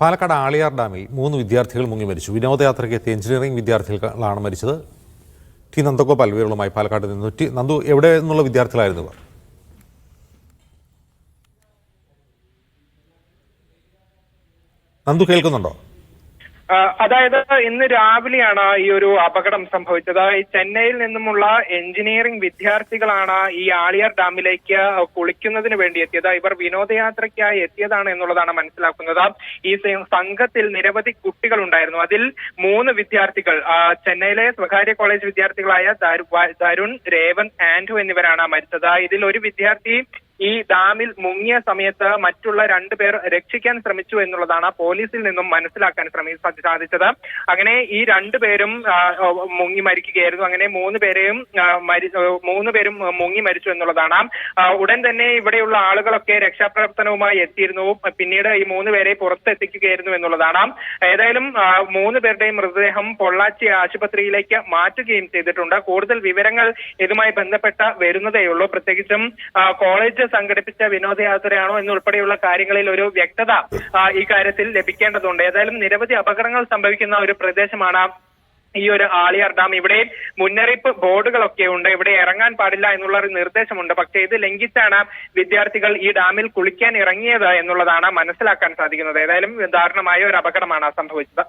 പാലക്കാട് ആളിയാർ ഡാമിൽ 3 വിദ്യാർത്ഥികൾ മുങ്ങി മരിച്ചു. വിനോദയാത്രയ്ക്ക് എത്തിയ എഞ്ചിനീയറിംഗ് വിദ്യാർത്ഥികളാണ് മരിച്ചത്. ടി നന്ദഗോപാൽ വിവരങ്ങളുമായി പാലക്കാട് നിന്ന്. നന്ദു, എവിടെ നിന്നുള്ള വിദ്യാർത്ഥികളായിരുന്നു ഇവർ? നന്ദു, കേൾക്കുന്നുണ്ടോ? അതായത് ഇന്ന് രാവിലെയാണ് ഈ ഒരു അപകടം സംഭവിച്ചത്. ഈ ചെന്നൈയിൽ നിന്നുമുള്ള എഞ്ചിനീയറിംഗ് വിദ്യാർത്ഥികളാണ് ഈ ആളിയാർ ഡാമിലേക്ക് കുളിക്കുന്നതിന് വേണ്ടി എത്തിയത്. ഇവർ വിനോദയാത്രയ്ക്കായി എത്തിയതാണ് എന്നുള്ളതാണ് മനസ്സിലാക്കുന്നത്. ഈ സംഘത്തിൽ നിരവധി കുട്ടികൾ ഉണ്ടായിരുന്നു. അതിൽ 3 വിദ്യാർത്ഥികൾ ചെന്നൈയിലെ സ്വകാര്യ കോളേജ് വിദ്യാർത്ഥികളായ തരുൺ, രേവൻ, ആൻഡു എന്നിവരാണ് മരിച്ചത്. ഇതിൽ ഒരു വിദ്യാർത്ഥി ഈ ഡാമിൽ മുങ്ങിയ സമയത്ത് മറ്റുള്ള 2 പേർ രക്ഷിക്കാൻ ശ്രമിച്ചു എന്നുള്ളതാണ് പോലീസിൽ നിന്നും മനസ്സിലാക്കാൻ സാധിച്ചത്. അങ്ങനെ ഈ 2 പേരും മുങ്ങി മരിക്കുകയായിരുന്നു. അങ്ങനെ 3 പേരും മുങ്ങി മരിച്ചു എന്നുള്ളതാണ്. ഉടൻ തന്നെ ഇവിടെയുള്ള ആളുകളൊക്കെ രക്ഷാപ്രവർത്തനവുമായി എത്തിയിരുന്നു. പിന്നീട് ഈ 3 പേരെ പുറത്തെത്തിക്കുകയായിരുന്നു എന്നുള്ളതാണ്. ഏതായാലും 3 പേരുടെയും മൃതദേഹം പൊള്ളാച്ചി ആശുപത്രിയിലേക്ക് മാറ്റുകയും ചെയ്തിട്ടുണ്ട്. കൂടുതൽ വിവരങ്ങൾ ഇതുമായി ബന്ധപ്പെട്ട വരുന്നതേയുള്ളൂ. പ്രത്യേകിച്ചും കോളേജ് സംഘടിപ്പിച്ച വിനോദയാത്രയാണോ എന്നുൾപ്പെടെയുള്ള കാര്യങ്ങളിൽ ഒരു വ്യക്തത ഈ കാര്യത്തിൽ ലഭിക്കേണ്ടതുണ്ട്. ഏതായാലും നിരവധി അപകടങ്ങൾ സംഭവിക്കുന്ന ഒരു പ്രദേശമാണ് ഈ ഒരു ആളിയാർ ഡാം. ഇവിടെ മുന്നറിയിപ്പ് ബോർഡുകളൊക്കെ ഉണ്ട്. ഇവിടെ ഇറങ്ങാൻ പാടില്ല എന്നുള്ള ഒരു നിർദ്ദേശമുണ്ട്. പക്ഷേ ഇത് ലംഘിച്ചാണ് വിദ്യാർത്ഥികൾ ഈ ഡാമിൽ കുളിക്കാൻ ഇറങ്ങിയത് എന്നുള്ളതാണ് മനസ്സിലാക്കാൻ സാധിക്കുന്നത്. ഏതായാലും ദാരുണമായ ഒരു അപകടമാണ് സംഭവിച്ചത്.